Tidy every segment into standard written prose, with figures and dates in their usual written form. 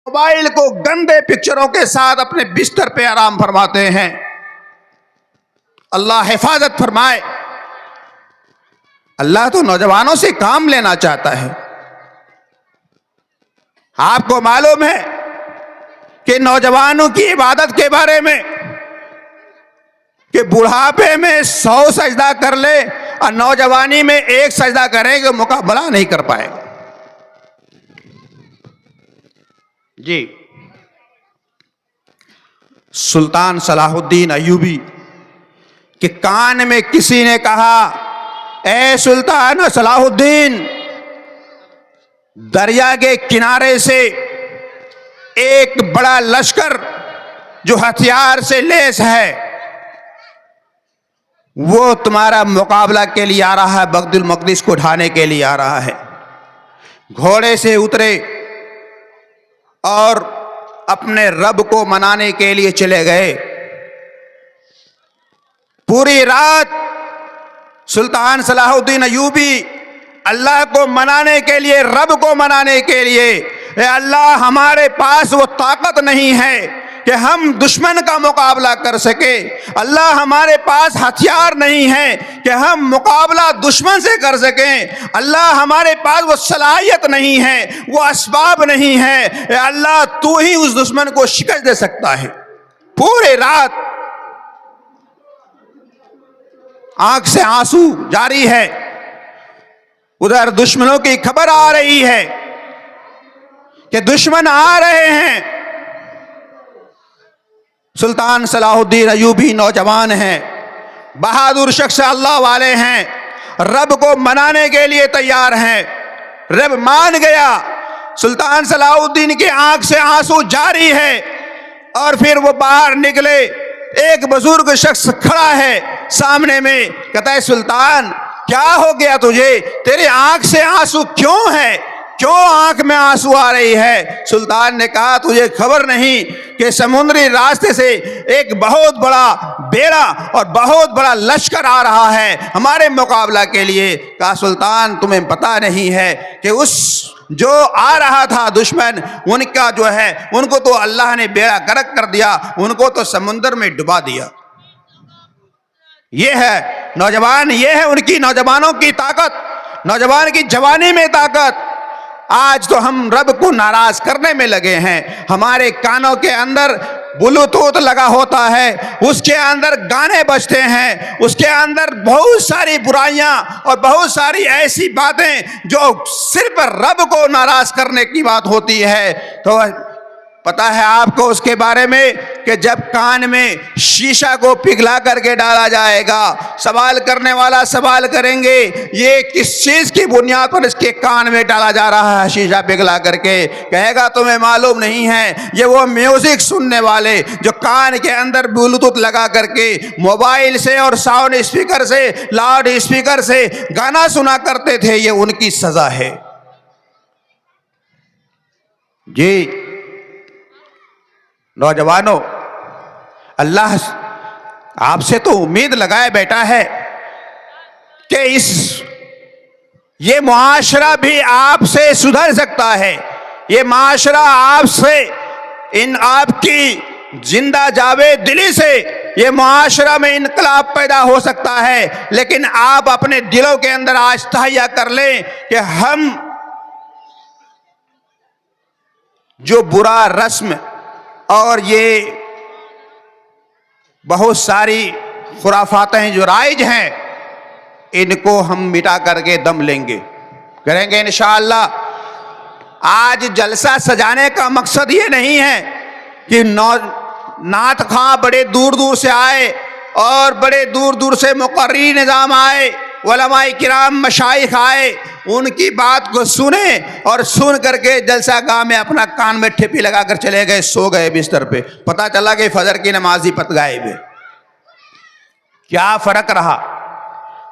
Mobile को गंदे पिक्चरों के साथ अपने बिस्तर पे आराम फरमाते हैं। अल्लाह हिफाजत फरमाए। अल्लाह तो नौजवानों से काम लेना चाहता है। आपको मालूम है कि नौजवानों की इबादत के बारे में कि बुढ़ापे में 100 सजदा कर ले और नौजवानी में 1 सजदा करेंगे मुकाबला नहीं कर पाएगा। जी, सुल्तान सलाहुद्दीन अय्यूबी के कान में किसी ने कहा, ए सुल्तान सलाहुद्दीन, दरिया के किनारे से एक बड़ा लश्कर जो हथियार से लैस है वो तुम्हारा मुकाबला के लिए आ रहा है, बैतुल मक़दिस को ढाने के लिए आ रहा है। घोड़े से उतरे और अपने रब को मनाने के लिए चले गए। पूरी रात सुल्तान सलाहुद्दीन अय्यूबी अल्लाह को मनाने के लिए, रब को मनाने के लिए, अल्लाह हमारे पास वो ताकत नहीं है कि हम दुश्मन का मुकाबला कर सके। अल्लाह हमारे पास हथियार नहीं है कि हम मुकाबला दुश्मन से कर सकें। अल्लाह हमारे पास वो सलाहियत नहीं है, वो असबाब नहीं है। अल्लाह तू ही उस दुश्मन को शिकस्त दे सकता है। पूरी रात आंख से आंसू जारी है। उधर दुश्मनों की खबर आ रही है कि दुश्मन आ रहे हैं। सुल्तान सलाहुद्दीन अय्यूबी नौजवान हैं, बहादुर शख्स, अल्लाह वाले हैं, रब को मनाने के लिए तैयार हैं। रब मान गया। सुल्तान सलाहुद्दीन की आंख से आंसू जारी है और फिर वो बाहर निकले। एक बुजुर्ग शख्स खड़ा है सामने में, कहता है, सुल्तान क्या हो गया तुझे? तेरे आंख से आंसू क्यों है? क्यों आंख में आंसू आ रही है? सुल्तान ने कहा, तुझे खबर नहीं कि समुद्री रास्ते से एक बहुत बड़ा बेड़ा और बहुत बड़ा लश्कर आ रहा है हमारे मुकाबला के लिए। कहा, सुल्तान तुम्हें पता नहीं है कि उस जो आ रहा था दुश्मन, उनका जो है, उनको तो अल्लाह ने बेड़ा गर्क कर दिया, उनको तो समुद्र में डुबा दिया। ये है नौजवान, ये है उनकी नौजवानों की ताकत, नौजवान की जवानी में ताकत। आज तो हम रब को नाराज करने में लगे हैं। हमारे कानों के अंदर ब्लूटूथ लगा होता है, उसके अंदर गाने बजते हैं, उसके अंदर बहुत सारी बुराइयां और बहुत सारी ऐसी बातें जो सिर्फ रब को नाराज करने की बात होती है। तो पता है आपको उसके बारे में कि जब कान में शीशा को पिघला करके डाला जाएगा, सवाल करने वाला सवाल करेंगे, ये किस चीज की बुनियाद पर इसके कान में डाला जा रहा है शीशा पिघला करके? कहेगा तुम्हें मालूम नहीं है, ये वो म्यूजिक सुनने वाले जो कान के अंदर ब्लूटूथ लगा करके मोबाइल से और साउंड स्पीकर से, लाउड स्पीकर से गाना सुना करते थे, ये उनकी सजा है। जी नौजवानों, अल्लाह आपसे तो उम्मीद लगाए बैठा है कि ये मुआशरा भी आपसे सुधर सकता है। ये मुआशरा आपसे, इन आपकी जिंदा जावे दिली से ये मुआशरा में इनकलाब पैदा हो सकता है। लेकिन आप अपने दिलों के अंदर आज तहैया कर लें कि हम जो बुरा रस्म और ये बहुत सारी खुराफातें जो राइज हैं, इनको हम मिटा करके दम लेंगे, करेंगे इंशाअल्लाह। आज जलसा सजाने का मकसद ये नहीं है कि नात खां बड़े दूर दूर से आए और बड़े दूर दूर से मुकर्री निज़ाम आए, उलमाए किराम मशाइख आए, उनकी बात को सुने और सुन करके जलसा गाह में अपना कान में ठेपी लगा कर चले गए, सो गए बिस्तर पे। पता चला कि फजर की नमाज ही पत गायब है। क्या फर्क रहा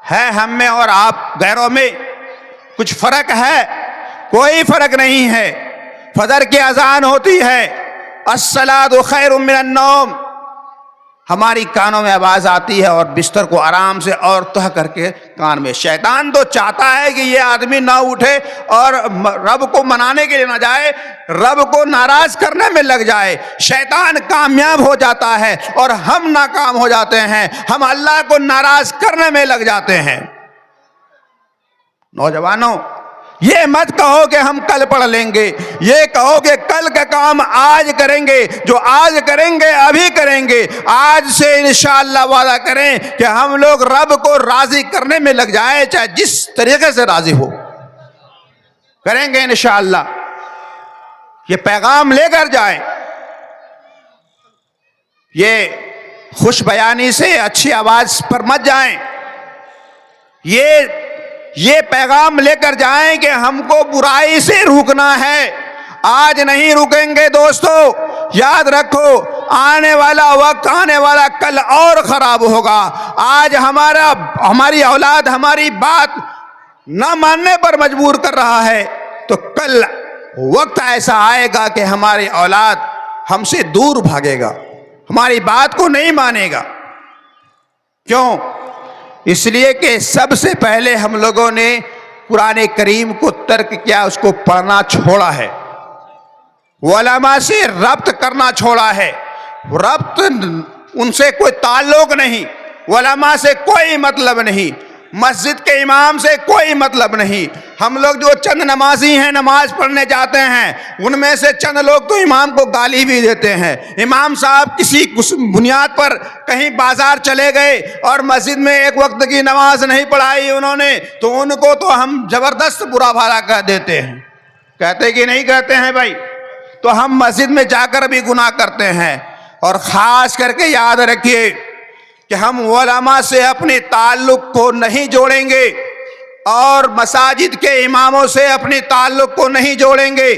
है हम में और आप गैरों में? कुछ फर्क है? कोई फर्क नहीं है। फजर की अजान होती है, अस्सलातु खैरुम मिनन नौम, हमारी कानों में आवाज आती है और बिस्तर को आराम से और तह करके कान में। शैतान तो चाहता है कि ये आदमी ना उठे और रब को मनाने के लिए ना जाए, रब को नाराज करने में लग जाए। शैतान कामयाब हो जाता है और हम नाकाम हो जाते हैं, हम अल्लाह को नाराज करने में लग जाते हैं। नौजवानों, ये मत कहो कि हम कल पढ़ लेंगे, ये कहो कि कल का काम आज करेंगे, जो आज करेंगे अभी करेंगे। आज से इंशाअल्लाह वादा करें कि हम लोग रब को राजी करने में लग जाए, चाहे जिस तरीके से राजी हो करेंगे इंशाअल्लाह। ये पैगाम लेकर जाए, ये खुश बयानी से अच्छी आवाज पर मत जाएं, ये पैगाम लेकर जाएं कि हमको बुराई से रुकना है। आज नहीं रुकेंगे दोस्तों, याद रखो आने वाला वक्त, आने वाला कल और खराब होगा। आज हमारी औलाद हमारी बात न मानने पर मजबूर कर रहा है, तो कल वक्त ऐसा आएगा कि हमारी औलाद हमसे दूर भागेगा, हमारी बात को नहीं मानेगा। क्यों? इसलिए कि सबसे पहले हम लोगों ने कुरान करीम को तर्क किया, उसको पढ़ना छोड़ा है, उलमा से रब्त करना छोड़ा है। रब्त उनसे कोई ताल्लुक नहीं, उलमा से कोई मतलब नहीं, मस्जिद के इमाम से कोई मतलब नहीं। हम लोग जो चंद नमाजी हैं, नमाज पढ़ने जाते हैं, उनमें से चंद लोग तो इमाम को गाली भी देते हैं। इमाम साहब किसी बुनियाद पर कहीं बाजार चले गए और मस्जिद में एक वक्त की नमाज नहीं पढ़ाई उन्होंने, तो उनको तो हम जबरदस्त बुरा भला कह देते हैं। कहते कि नहीं कहते हैं भाई? तो हम मस्जिद में जाकर भी गुनाह करते हैं। और ख़ास करके याद रखिए कि हम उलमा से अपने ताल्लुक को नहीं जोड़ेंगे और मसाजिद के इमामों से अपने ताल्लुक को नहीं जोड़ेंगे,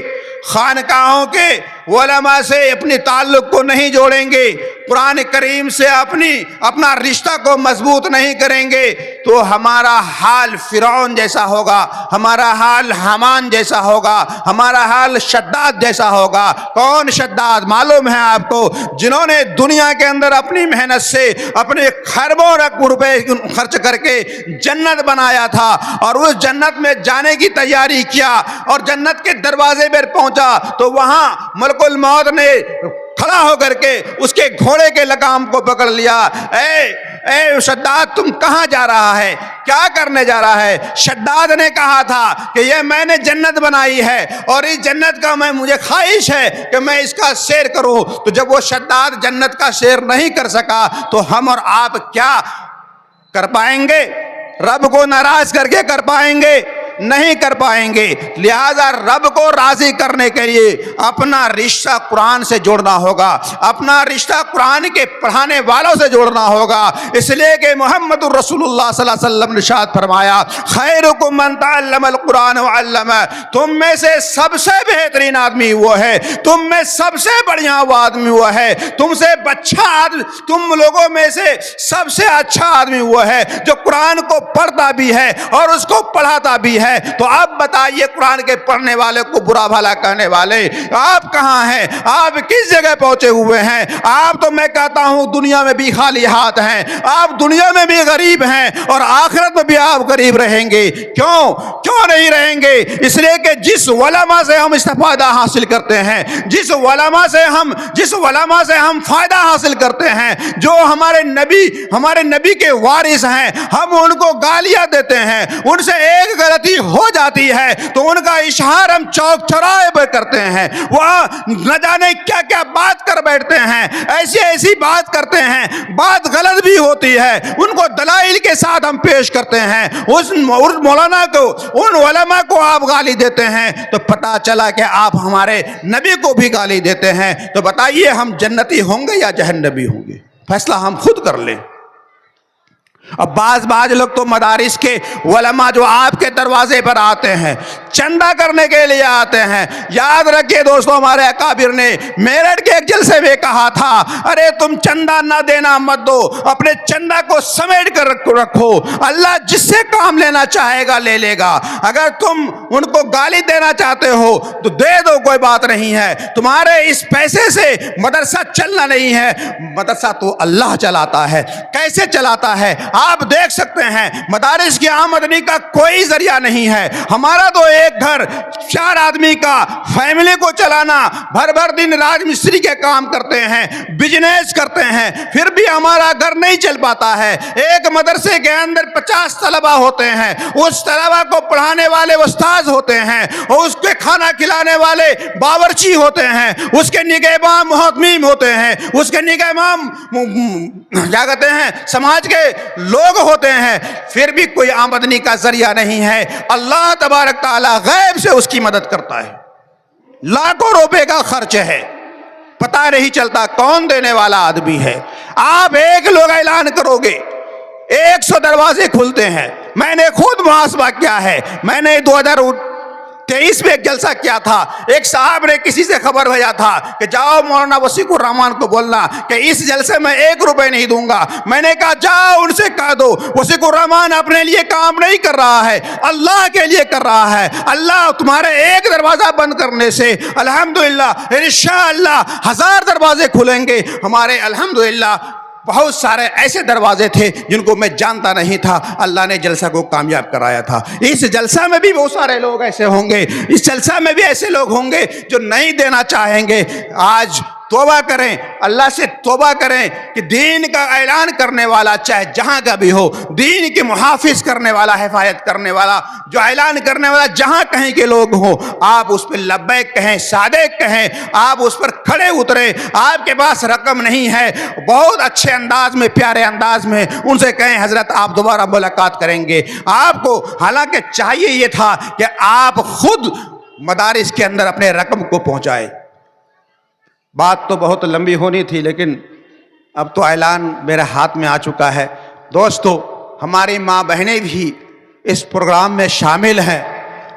खानकाहों के उलमा से अपने ताल्लुक को नहीं जोड़ेंगे, कुरान करीम से अपना रिश्ता को मजबूत नहीं करेंगे, तो हमारा हाल फिरौन जैसा होगा, हमारा हाल हामान जैसा होगा, हमारा हाल शद्दाद जैसा होगा। कौन शद्दाद? मालूम है आपको, जिन्होंने दुनिया के अंदर अपनी मेहनत से अपने खरबों रुपए खर्च करके जन्नत बनाया था और उस जन्नत में जाने की तैयारी किया और जन्नत के दरवाजे पर पहुंचा, तो वहां मलकुल मौत ने खड़ा होकर के उसके घोड़े के लगाम को पकड़ लिया। ए शद्दाद, तुम कहां जा रहा है, क्या करने जा रहा है? शद्दाद ने कहा था कि ये मैंने जन्नत बनाई है और इस जन्नत का मुझे ख्वाहिश है कि मैं इसका सैर करूं। तो जब वो शद्दाद जन्नत का सैर नहीं कर सका, तो हम और आप क्या कर पाएंगे? रब को नाराज करके कर पाएंगे? नहीं कर पाएंगे। लिहाजा रब को राजी करने के लिए अपना रिश्ता कुरान से जोड़ना होगा, अपना रिश्ता कुरान के पढ़ाने वालों से जोड़ना होगा। इसलिए कि मोहम्मद रसूलुल्लाह सल्लल्लाहु अलैहि वसल्लम ने इरशाद फरमाया, खैरुकुम मन तअल्लमल कुरान व अल्लमा, तुम में से सबसे बेहतरीन आदमी वो है, तुम में सबसे बढ़िया वो आदमी वो है, तुमसे अच्छा आदमी, तुम लोगों में से सबसे अच्छा आदमी वो है जो कुरान को पढ़ता भी है और उसको पढ़ाता भी है। तो आप बताइए, कुरान के पढ़ने वाले को बुरा भला कहने वाले आप कहां हैं? आप किस जगह पहुंचे हुए हैं? आप तो मैं कहता हूं दुनिया में भी खाली हाथ हैं, आप दुनिया में भी गरीब हैं और आखिरत में भी आप गरीब रहेंगे। क्यों नहीं रहेंगे? इसलिए कि जिस उलमा से हम इस्तिफादा हासिल करते हैं, जिस उलमा से हम फायदा हासिल करते हैं, जो हमारे नबी के वारिस हैं, हम उनको गालियां देते हैं, उनसे एक गलती हो जाती है तो उनका इशार हम चौक चौराहे पर करते हैं, वह न जाने क्या क्या बात कर बैठते हैं, ऐसी बात करते हैं, बात गलत भी होती है, उनको दलाइल के साथ हम पेश करते हैं। उस मौलाना को, उन उलमा को आप गाली देते हैं, तो पता चला कि आप हमारे नबी को भी गाली देते हैं। तो बताइए, हम जन्नती होंगे या जहन्नमी होंगे? फैसला हम खुद कर लें। अब बाज लोग तो मदारिस के उलमा जो आपके दरवाजे पर आते हैं चंदा करने के लिए आते हैं। याद रखिए दोस्तों, हमारे अकाबिर ने मेरठ के एक जलसे में कहा था, अरे तुम चंदा ना देना मत दो, अपने चंदा को समेट कर रखो, अल्लाह जिससे काम लेना चाहेगा ले लेगा। अगर तुम उनको गाली देना चाहते हो तो दे दो, कोई बात नहीं है। तुम्हारे इस पैसे से मदरसा चलना नहीं है, मदरसा तो अल्लाह चलाता है। कैसे चलाता है आप देख सकते हैं। मदारिस की आमदनी का कोई जरिया नहीं है। हमारा तो एक घर 4 आदमी का फैमिली को चलाना, भर भर दिन राजमिस्त्री के काम करते हैं, बिजनेस करते हैं, फिर भी हमारा घर नहीं चल पाता है। एक मदरसे के अंदर 50 तलबा होते हैं, उस तलबा को पढ़ाने वाले उस्ताद होते हैं और उसके खाना खिलाने वाले बावर्ची होते हैं, उसके निगहबान मुहतमीम होते हैं, उसके निगहबान क्या कहते हैं समाज के लोग होते हैं, फिर भी कोई आमदनी का जरिया नहीं है। अल्लाह तबारक ताला गैब से उसकी मदद करता है। लाखों रुपए का खर्च है, पता नहीं चलता कौन देने वाला आदमी है। आप एक लोग ऐलान करोगे 100 दरवाजे खुलते हैं। मैंने खुद मुहासबा किया है। मैंने 2023 में एक जलसा किया था। एक साहब ने किसी से खबर भेजा था कि जाओ मौलाना वसीकुर रहमान को बोलना कि इस जलसे में 1 रुपए नहीं दूंगा। मैंने कहा जाओ उनसे कह दो, वसीकुर रहमान अपने लिए काम नहीं कर रहा है, अल्लाह के लिए कर रहा है। अल्लाह तुम्हारे एक दरवाजा बंद करने से अल्हम्दुलिल्लाह इंशाअल्लाह 1000 दरवाजे खुलेंगे। हमारे अल्हम्दुलिल्लाह बहुत सारे ऐसे दरवाजे थे जिनको मैं जानता नहीं था, अल्लाह ने जलसा को कामयाब कराया था। इस जलसा में भी बहुत सारे लोग ऐसे होंगे, इस जलसा में भी ऐसे लोग होंगे जो नहीं देना चाहेंगे। आज तौबा करें, अल्लाह से तौबा करें कि दीन का ऐलान करने वाला चाहे जहां का भी हो, दीन के मुहाफिज करने वाला, हिफाजत करने वाला, जो ऐलान करने वाला जहां कहीं के लोग हो, आप उस पर लब्बैक कहें, सादेक कहें, आप उस पर खड़े उतरे। आपके पास रकम नहीं है, बहुत अच्छे अंदाज में, प्यारे अंदाज में उनसे कहें हजरत आप दोबारा मुलाकात करेंगे। आपको हालांकि चाहिए ये था कि आप खुद मदारिस के अंदर अपने रकम को पहुंचाए। बात तो बहुत लंबी होनी थी, लेकिन अब तो ऐलान मेरे हाथ में आ चुका है। दोस्तों, हमारी माँ बहनें भी इस प्रोग्राम में शामिल हैं।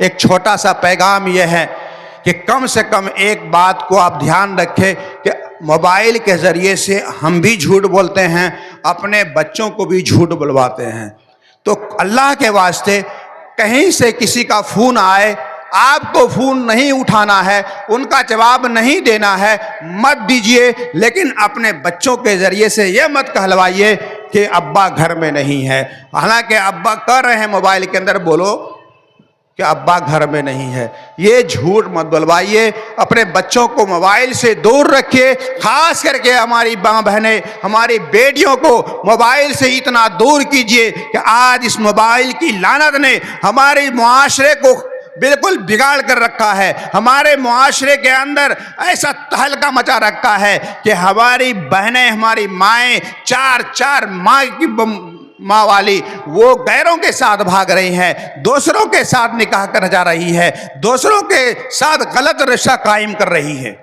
एक छोटा सा पैगाम यह है कि कम से कम एक बात को आप ध्यान रखें कि मोबाइल के ज़रिए से हम भी झूठ बोलते हैं, अपने बच्चों को भी झूठ बुलवाते हैं। तो अल्लाह के वास्ते कहीं से किसी का फ़ोन आए, आपको फ़ोन नहीं उठाना है, उनका जवाब नहीं देना है, मत दीजिए। लेकिन अपने बच्चों के ज़रिए से ये मत कहलवाइए कि अब्बा घर में नहीं है। हालांकि अब्बा कर रहे हैं मोबाइल के अंदर, बोलो कि अब्बा घर में नहीं है। ये झूठ मत बुलवाइए। अपने बच्चों को मोबाइल से दूर रखिए। खास करके हमारी माँ बहनें, हमारी बेटियों को मोबाइल से इतना दूर कीजिए कि आज इस मोबाइल की लानत ने हमारे मुआशरे को बिल्कुल बिगाड़ कर रखा है। हमारे मुआशरे के अंदर ऐसा तहलका मचा रखा है कि हमारी बहनें, हमारी माएँ, 4 माँ वाली, वो गैरों के साथ भाग रही हैं, दूसरों के साथ निकाह कर जा रही है, दूसरों के साथ गलत रिश्ता कायम कर रही है।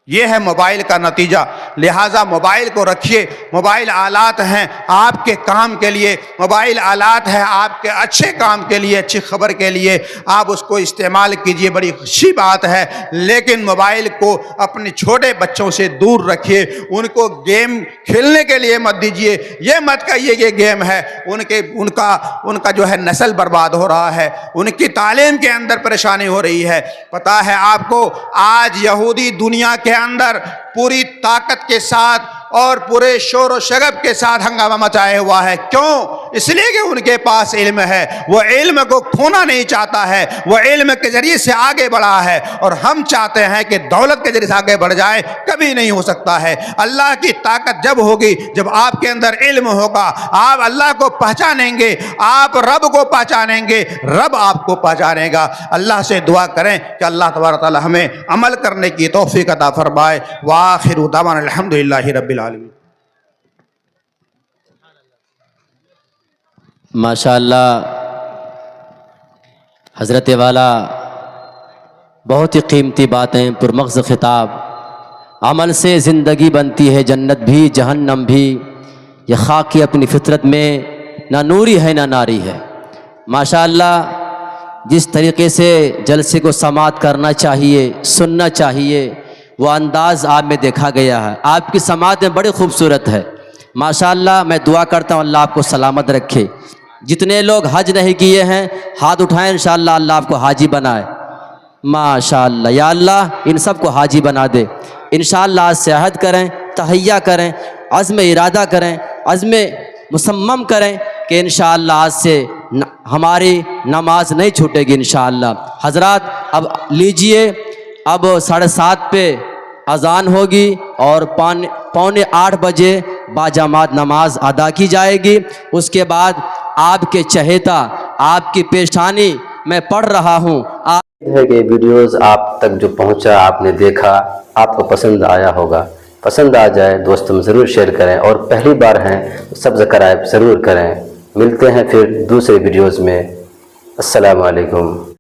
ये है मोबाइल का नतीजा। लिहाजा मोबाइल को रखिए। मोबाइल आलात हैं आपके काम के लिए, मोबाइल आलात है आपके अच्छे काम के लिए, अच्छी खबर के लिए, आप उसको इस्तेमाल कीजिए, बड़ी खुशी बात है। लेकिन मोबाइल को अपने छोटे बच्चों से दूर रखिए। उनको गेम खेलने के लिए मत दीजिए। ये मत कहिए ये गेम है, उनका जो है नस्ल बर्बाद हो रहा है, उनकी तालीम के अंदर परेशानी हो रही है। पता है आपको, आज यहूदी दुनिया के अंदर पूरी ताकत के साथ और पूरे शोर और शगब के साथ हंगामा मचाया हुआ है। क्यों? इसलिए कि उनके पास इल्म है, वो इल्म को खोना नहीं चाहता है, वो इल्म के जरिए से आगे बढ़ा है। और हम चाहते हैं कि दौलत के जरिए से आगे बढ़ जाए, कभी नहीं हो सकता है। अल्लाह की ताकत जब होगी, जब आपके अंदर इल्म होगा, आप अल्लाह को पहचानेंगे, आप रब को पहचानेंगे, रब आपको पहचानेगा। अल्लाह से दुआ करें कि अल्लाह तबारक तआला हमें अमल करने की तौफीक अता फरमाए। व आखिरु दावाना अल्हम्दुलिल्लाहि रब्बिल आलमीन। माशाअल्लाह, हज़रत वाला बहुत ही कीमती बातें, पुरमग़ज़ ख़िताब। अमल से ज़िंदगी बनती है जन्नत भी जहन्नम भी। ये खाकी अपनी फितरत में ना नूरी है ना नारी है। माशाअल्लाह जिस तरीके से जलसे को समाअत करना चाहिए, सुनना चाहिए, वो अंदाज़ आप में देखा गया है। आपकी समाअत में बड़ी खूबसूरत है माशाअल्लाह। मैं दुआ करता हूँ अल्लाह आपको सलामत रखे। जितने लोग हज नहीं किए हैं हाथ उठाएं, इंशाअल्लाह अल्लाह आपको हाजी बनाए माशाअल्लाह। या अल्लाह इन सब को हाजी बना दे। इंशाअल्लाह आज से अहद करें, तहैया करें, अज़्म इरादा करें, अज़्म मुसम्मम करें कि इंशाअल्लाह आज से हमारी नमाज नहीं छूटेगी इंशाअल्लाह। हज़रात अब लीजिए, अब 7:30 पे अज़ान होगी और 7:45 बजे बाजमात नमाज अदा की जाएगी। उसके बाद आपके चहेता, आपकी पेशानी मैं पढ़ रहा हूँ। है कि वीडियोस आप तक जो पहुंचा, आपने देखा, आपको पसंद आया होगा। पसंद आ जाए दोस्तों में ज़रूर शेयर करें और पहली बार हैं तो सब्सक्राइब ज़रूर करें। मिलते हैं फिर दूसरे वीडियोस में। अस्सलामु अलैकुम।